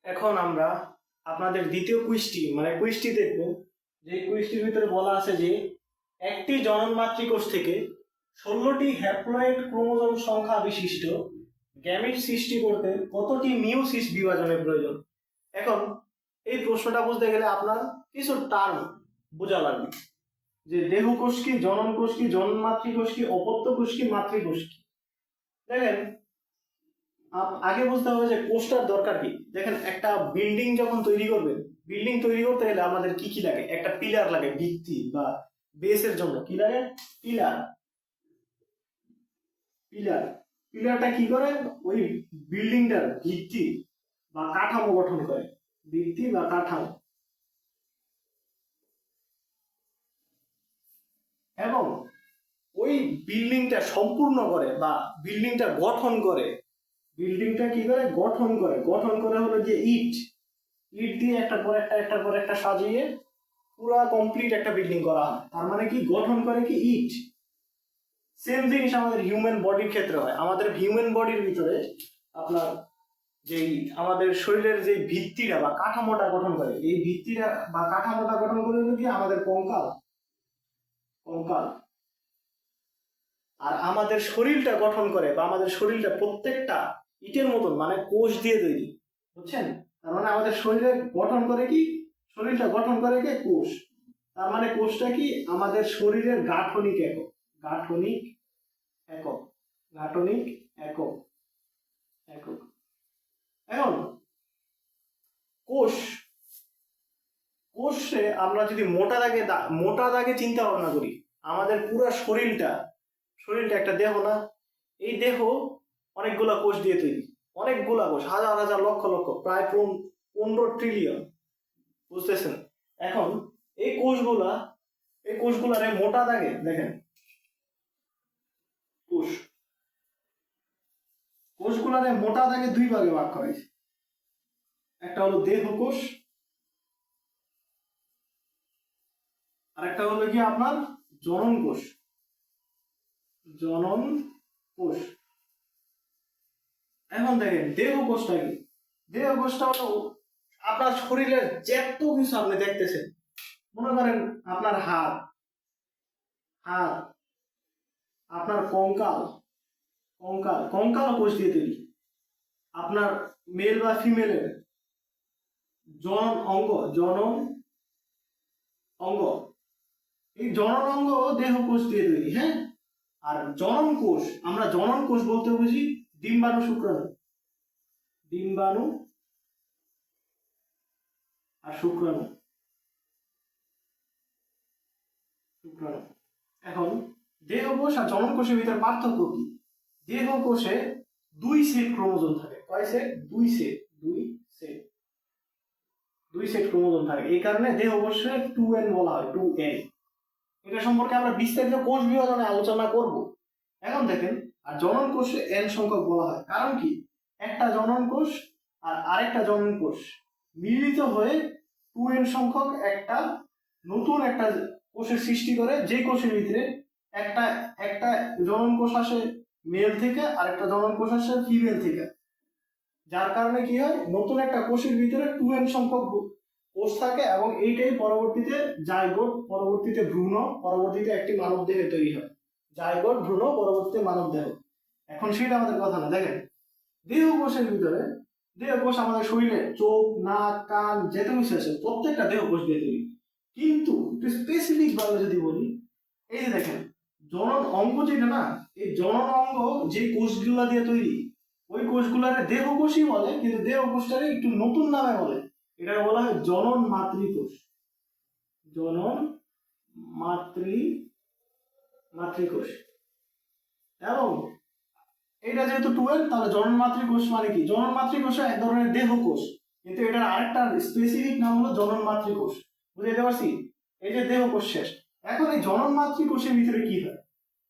এখন আমরা আপনাদের দ্বিতীয় কুইজটি দেখব। যে কুইজটির ভিতরে বলা আছে যে একটি জনন মাতৃকোষ থেকে 16টি হ্যাপ্লয়েড ক্রোমোজোম সংখ্যা বিশিষ্ট গ্যামেট সৃষ্টি করতে কতটি মিওসিস বিভাজনের প্রয়োজন। এখন এই প্রশ্নটা বুঝতে গেলে আপনার কিছু টার্ম বোঝা লাগবে, যে দেহকোষ কি, জনন কোষ কি, জনন মাতৃকোষ কি, অপত্য কোষ কি, মাতৃকোষ কি। দেখেন, আগে বুঝতে হবে যে কোষটার দরকার কি। দেখেন, একটা বিল্ডিং যখন তৈরি করবেন, বিল্ডিং তৈরি করতে গেলে আমাদের কি কি লাগে? একটা পিলার লাগে, ভিত্তি বা বেসের জন্য কি লাগে? পিলার। পিলারটা কি করে? ওই বিল্ডিংটার ভিত্তি বা কাঠামো গঠন করে। ভিত্তি বা কাঠামো। এবং ওই বিল্ডিংটা সম্পূর্ণ করে বা বিল্ডিংটা গঠন করে। বিল্ডিংটা কি করে? গঠন করে হলো যে ইট দিয়ে একটার পর একটা সাজিয়ে পুরা কমপ্লিট একটা বিল্ডিং করা হয়। তার মানে কি? গঠন করে কি? ইট। সেম জিনিস আমাদের হিউম্যান বডির ক্ষেত্রে হয়। আমাদের হিউম্যান বডির ভিতরে আপনার যেই আমাদের শরীরের যে ভিত্তিটা বা কাঠামোটা গঠন করে, এই ভিত্তিটা বা কাঠামোটা গঠন করে হলো কি? আমাদের কঙ্কাল। আর আমাদের শরীরটা গঠন করে বা আমাদের শরীরটা প্রত্যেকটা ইটের মতন, মানে কোষ দিয়ে তৈরি, বুঝছেন? তার মানে আমাদের শরীরে গঠন করে কি? শরীরটা গঠন করে কি? কোষ। তার মানে কোষটা কি? আমাদের শরীরের গাঠনিক একক। এখন কোষে আমরা যদি মোটা দাগে চিন্তা ভাবনা করি, আমাদের পুরো শরীরটা একটা দেহ না? এই দেহ অনেকগুলা কোষ দিয়ে তৈরি। অনেকগুলা কোষ, হাজার হাজার লক্ষ লক্ষ, প্রায় 15 ট্রিলিয়ন, বুঝতেছেন? এখন এই কোষগুলারে মোটা দাগে দেখেন, কোষগুলারে মোটা দাগে দুই ভাগে ভাগ করা হয়েছে। একটা হলো দেহ কোষ, আর একটা হলো কি আপনার জনন কোষ। এখন দেখেন, দেহ কোষটা কি? দেহ কোষটা হলো আপনার শরীরের যত কিছু আপনি দেখতেছেন। মনে করেন আপনার হাত, আপনার কঙ্কাল কোষ দিয়ে তৈরি। আপনার মেল বা ফিমেলের জনন অঙ্গ, এই জনন অঙ্গ দেহ কোষ দিয়ে তৈরি। হ্যাঁ, আর জনন কোষ, আমরা জনন কোষ বলতে বুঝি ডিম্বাণু আর শুক্রাণু। এখন দেহ কোষ আর জনন কোষের ভিতরে পার্থক্য কি? দেহ কোষে 2 সেট ক্রোমোজোম থাকে। কয় সেট? 2 সেট ক্রোমোজোম থাকে। এই কারণে দেহ কোষে 2n বলা হয়, 2n। এটা সম্পর্কে আমরা বিস্তারিত কোষ বিভাজনে আলোচনা করব। এখন দেখেন, আর জনন কোষে n সংখ্যক বলা হয়। কারণ কি? একটা জনন কোষ আর আরেকটা জনন কোষ মিলিত হয়ে 2n সংখ্যক একটা নতুন একটা কোষের সৃষ্টি করে, যে কোষের ভিতরে একটা জনন কোষ আসে মেল থেকে আর একটা জনন কোষ আসে ফিমেল থেকে। যার কারণে কি হয়? নতুন একটা কোষের ভিতরে 2n সংখ্যক কোষ থাকে, এবং এইটাই পরবর্তীতে জাইগোট, পরবর্তীতে ভ্রূণ, পরবর্তীতে একটি মানব দেহে তৈরি হয়। জাইগোট, ভ্রূণ, পরবর্তীতে মানব দেহ। এখন সেটা আমাদের কথা না। দেখেন, দেহ কোষের ভিতরে, দেহ কোষ আমাদের শরীরে চোখ, নাক, কান, যেত কিছু আছে প্রত্যেকটা দেহ কোষ দিয়ে তৈরি। কিন্তু একটু স্পেসিফিক ভাবে যদি বলি, এই যে দেখেন, জনন অঙ্গ যেটা না, এই জনন অঙ্গ যে কোষগুলা দিয়ে তৈরি, ওই কোষগুলারে দেহ কোষই বলে, কিন্তু দেহ কোষটারে একটু নতুন নামে বলে। এটা বলা হয় জনন মাতৃকোষ। এবং এটা যেহেতু 2n, তাহলে জনন মাতৃকোষ মানে কি? জনন মাতৃকোষ এক ধরনের দেহ কোষ, কিন্তু এটার আরেকটা স্পেসিফিক নাম হলো জনন মাতৃকোষ। বুঝতে পারছি? এই যে দেহ কোষ শেষ। এখন এই জনন মাতৃকোষের ভিতরে কি হয়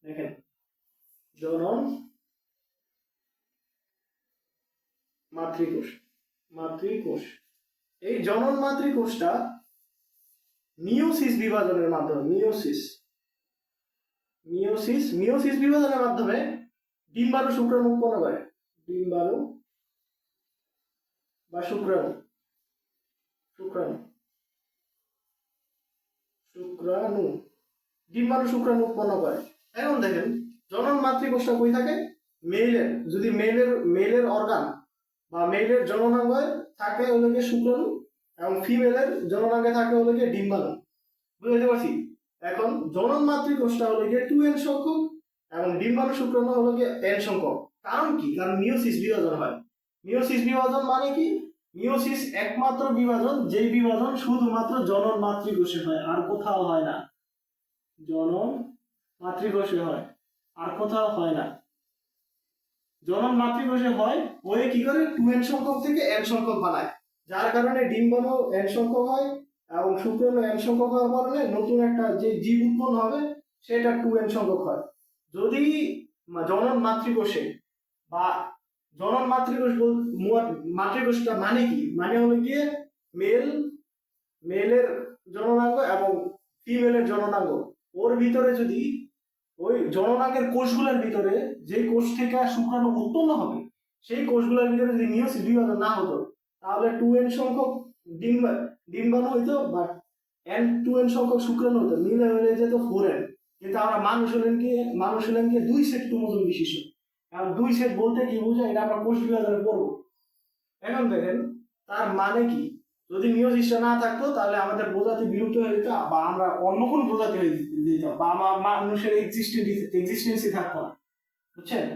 দেখেন, জনন মাতৃকোষ, এই জনন মাতৃকোষটা মিওসিস বিভাজনের মাধ্যমে, মিওসিস বিভাজনের মাধ্যমে ডিম্বাণু শুক্রাণু উৎপন্ন করে। ডিম্বাণু বা শুক্রাণু শুক্রাণু শুক্রাণু ডিম্বাণু শুক্রাণু উৎপন্ন করে। এখন দেখেন জনন মাতৃকোষটা কই থাকে? মেইলের, যদি মেইলের অর্গান বা মেইলের জননাঙ্গে থাকে হলো গিয়ে শুক্রাণু, এবং ফিমেলের জননাঙ্গে থাকে হলো গিয়ে ডিম্বাণু। বুঝতে পারছি? এখন জনন মাতৃকোষটা হলো গিয়ে 2n সংখ্যক এবং ডিম্বাণু শুক্রাণু হলো গিয়ে n সংখ্যক। কারণ কি? কারণ মিওসিস বিভাজন হয়। মিওসিস বিভাজন মানে কি? মিওসিস একমাত্র বিভাজন, যেই বিভাজন শুধুমাত্র জনন মাতৃকোষে হয়, আর কোথাও হয় না। জনন মাতৃকোষে হয়, আর কোথাও হয় না। জনন মাতৃকোষে হয়, ওয়ে কি করে 2n সংখ্যক থেকে n সংখ্যক বানায়, যার কারণে ডিম্বাণু n সংখ্যক হয় এবং শুক্রাণু n সংখ্যক হওয়ার কারণে নতুন একটা যে জীব উৎপন্ন হবে সেটা 2n সংখ্যক হয়। যদি জনন মাতৃকোষে বা জনন মাতৃকোষটা মানে কি? মানে হলো গিয়ে মেলের জননাঙ্গ এবং ফিমেলের জননাঙ্গ, ওর ভিতরে যদি ওই জননাঙ্গের কোষগুলোর ভিতরে যে কোষ থেকে শুক্রাণু উৎপন্ন হবে সেই কোষগুলোর ভিতরে যদি মিওসিস বিভাজন না হতো তাহলে 2n সংখ্যক ডিম্বাণু হইতো, বাট n2n সংখ্যক শুক্রাণু হতো, মিলে হয়ে যেত 4n। কিন্তু আমরা মানুষ হলেন কি 2 সেট ক্রোমোজোম বিশিষ্ট। কারণ 2 সেট বলতে কি বোঝায় এটা আমরা কোষ বিভাজনে পড়বো। এখন দেখেন তার মানে কি? যদি মিওসিসটা না থাকতো তাহলে আমাদের প্রজাতি বিলুপ্ত হয়ে যেত, বা আমরা অন্য কোনো প্রজাতি হয়ে যেত, বা মানুষের এক্সিস্টেন্সই থাকতো না। বুঝছেন?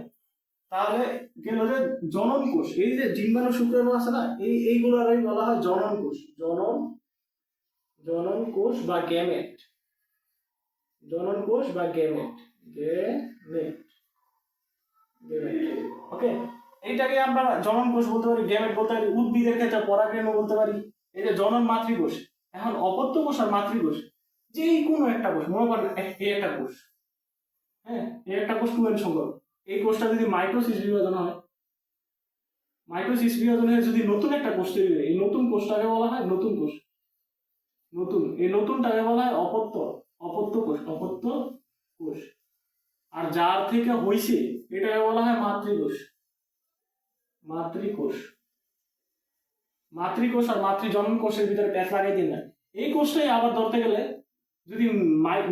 তাহলে গেল যে জনন কোষ, এই যে ডিম্বাণু শুক্রাণু আছে না, এইগুলোরই বলা হয় জনন কোষ। জনন কোষ বা গ্যামেট। জনন কোষ বা গ্যামেট। ওকে, এইটাকে আমরা জনন কোষ বলতে পারি, গ্যামেট বলতে পারি, উদ্ভিদের ক্ষেত্রে পরাগরেণু বলতে পারি। এই যে জনন মাতৃকোষ। এখন অপত্য কোষ আর মাতৃকোষ যেই কোনো একটা কোষ, মনে করেন এই একটা কোষ, হ্যাঁ, এই একটা কোষ 2n সংখ্যক। এই কোষটা যদি মাইটোসিস বিভাজন হয়, মাইটোসিস বিভাজনে যদি নতুন একটা কোষ তৈরি হয়, এই নতুন কোষটাকে বলা হয় নতুন কোষ। এই নতুনটাকে বলা হয় অপত্য কোষ। আর যার থেকে হইছে এটাকে বলা হয় মাতৃকোষ আর মাতৃজনন কোষের ভিতরে প্যাচ লাগাই দিন না। এই কোষটাই আবার ধরতে গেলে যদি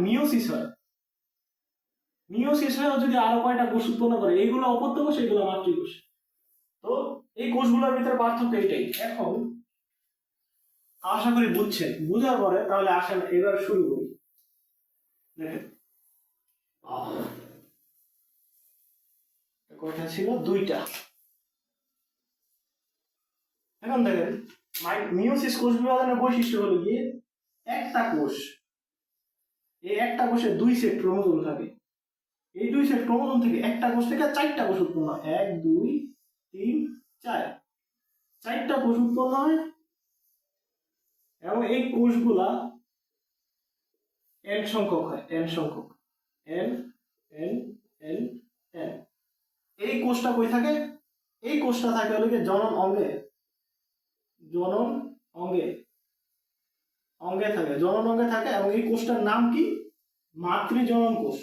মিওসিস হয়, যদি আরো কয়টা কোষ উৎপন্ন করে, এইগুলো অপত্য কোষ, এইগুলো মাতৃকোষ। তো এই কোষগুলোর ভিতরে পার্থক্য এটাই। এখন আশা করি বুঝছেন। বুঝার পরে তাহলে আসেন এবার শুরু করি। দেখেন কথা ছিল 2টা। এখন দেখেন মিওসিস কোষ বিভাজনের বৈশিষ্ট্য হলো গিয়ে একটা কোষ, এই একটা কোষে 2 সেট ক্রোমোজোম থাকে। এই 2 সেট ক্রোমোজোম থেকে একটা কোষ থেকে 4টা কোষ উৎপন্ন হয়। 1 2 3 4, 4টা কোষ উৎপন্ন হয় এবং এই কোষগুলা n সংখ্যক হয়। n সংখ্যক, n n n n। এই কোষটা কই থাকে? এই কোষটা থাকে হলো কি জনন অঙ্গে থাকে, জনন অঙ্গে থাকে। এবং এই কোষটার নাম কি? মাতৃজনন কোষ।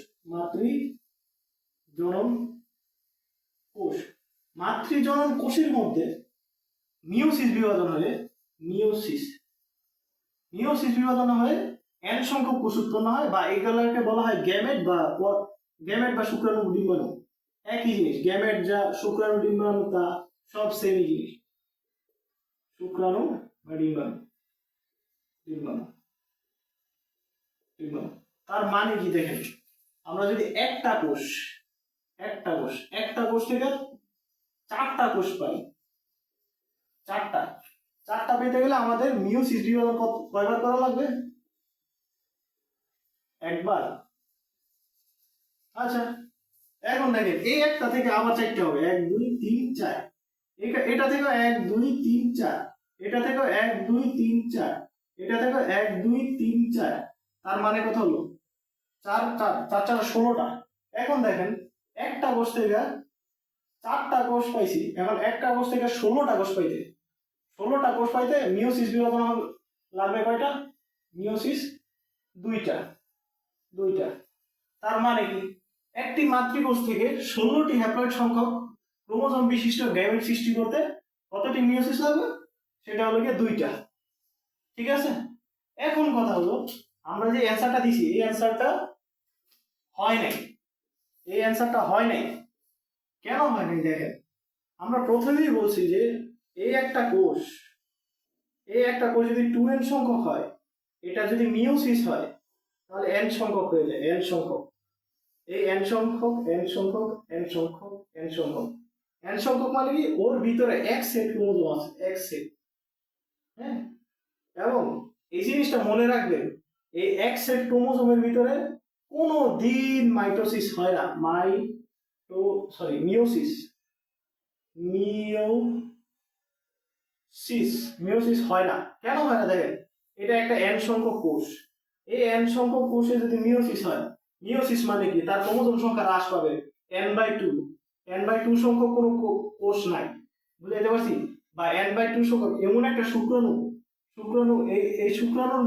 মাতৃজনন কোষের মধ্যে মিওসিস বিভাজন হয়ে n সংখ্যক কোষ উৎপন্ন হয়, বা এইগুলোকে বলা হয় গ্যামেট বা শুক্রাণু ডিম্বাণু। একই জিনিস, গ্যামেট যা, শুক্রাণু ডিম্বাণু তা, সব সেমই জিনিস। শুক্রাণু বা ডিম্বাণু। তার মানে কি দেখেন, আমরা যদি একটা কোষ থেকে 4টা কোষ পাই, 4টা পেতে গেলে আমাদের মিওসিস বিভাজন কয়বার করা লাগবে? একবার। আচ্ছা, এখন দেখেন এই একটা থেকে আবার 4টে হবে, 1 2 3 4। এটা থেকে 1 2 3 4, এটা থেকে 1 2 3 4, এটা থেকে 1 2 3 4। তার মানে কত হলো? 4 4 4 4 16টা। এখন দেখেন একটা কোষ থেকে 4টা কোষ পাইছি, এখন একটা কোষ থেকে 16টা কোষ পাইতে মিওসিস বিভাজন লাগবে কয়টা? মিওসিস 2টা। তার মানে কি একটি মাতৃকোষ থেকে 16টি হ্যাপ্লয়েড সংখ্যক ক্রোমোজোম বিশিষ্ট গ্যামেট সৃষ্টি করতে কতটি মিওসিস লাগবে? সেটা হলো গিয়ে 2টা। ঠিক আছে, এখন কথা হলো আমরা যে অ্যান্সারটা দিছি এই অ্যান্সারটা হয় নাই, এই অ্যান্সারটা হয় নাই। কেন হয় নাই দেখেন, আমরা প্রথমেই বলছি যে এই একটা কোষ, এই একটা কোষ যদি 2n সংখ্যক হয়, এটা যদি মিওসিস হয় তাহলে n সংখ্যক হয়ে যায়, n সংখ্যক। এই n সংখ্যক n সংখ্যক n সংখ্যক n সংখ্যক n সংখ্যক মানে কি ওর ভিতরে এক সেট ক্রোমোজোম আছে, এক সেট। হ্যাঁ, এবং এই জিনিসটা মনে রাখবেন, এই এক সেট ক্রোমোজোমের ভিতরে কোনো দিন মাইটোসিস হয় না, মিওসিস, মিওসিস মিওসিস হয় না। কেন হয় না দেখেন, এটা একটা n সংখ্যক কোষ, এই n সংখ্যক কোষে যদি মিওসিস হয়, মিওসিস মানে কি তার ক্রোমোজোম সংখ্যা হ্রাস পাবে n/2, n/2 সংখ্যক কোনো কোষ নাই, বুঝাইতে পারছি? বা n/2 সংখ্যক এমন একটা শুক্রাণু, এই শুক্রাণুর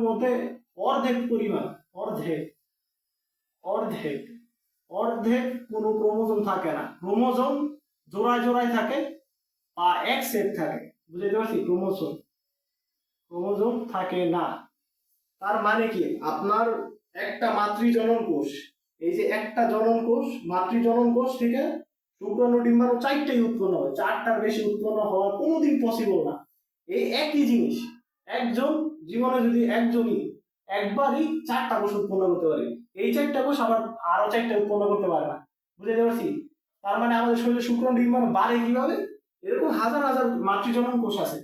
মধ্যে অর্ধেক পরিমাণ, অর্ধেক অর্ধেক অর্ধেক কোনো ক্রোমোজোম থাকে না, ক্রোমোজোম জোড়ায় জোড়ায় থাকে বা এক সেট থাকে, বুঝতে পারছি? ক্রোমোজোম থাকে না। তার মানে কি আপনার একটা মাতৃজনন কোষ, এই যে একটা জনন কোষ, মাতৃজনন কোষ থেকে শুক্রাণু ডিম্বাণু 4টাই উৎপন্ন হয়, 4টার বেশি উৎপন্ন হওয়া কোনোদিন পসিবল না। এই একই জিনিস একজন জীবনে যদি একজনই একবারই 4টা কোষ উৎপন্ন করতে পারে, এই 4টা কোষ আবার আরো 4টা উৎপন্ন করতে পারে না, বুঝতে পারছি? তার মানে আমাদের শরীরে শুক্রাণু ডিম্বাণু বাড়ে কিভাবে? এরকম হাজার হাজার মাতৃজনন কোষ আছে,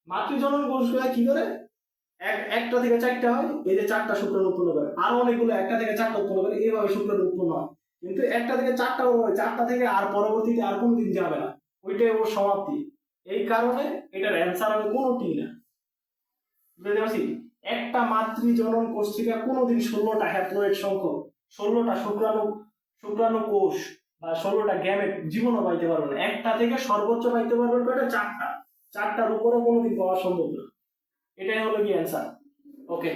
মাতৃজনন কোষগুলো কি করে একটা থেকে 4টা হয়, এই যে 4টা শুক্রাণু উৎপন্ন করে, আরো অনেকগুলো একটা থেকে 4টা উৎপন্ন করে, এইভাবে শুক্রাণু উৎপন্ন হয়। কিন্তু একটা থেকে 4টা হয়, 4টা থেকে আর পরবর্তীতে আর কোনদিন যাবে না, ওইটাই ওর সমাপ্তি। এই কারণে এটার অ্যান্সার হবে কোনোটি না, বুঝতে পারছি? একটা মাতৃজনন কোষ থেকে কোনোদিন 16টা হ্যাপ্লয়েড সংখ্যক, 16টা শুক্রাণু কোষ বা 16টা গ্যামেট জীবনও পাইতে পারবে না। একটা থেকে সর্বোচ্চ পাইতে পারবেন কয়টা? 4টা, 4টার উপরে কোনোদিন পাওয়া সম্ভব না। এটাই হলো কি অ্যান্সার। ওকে।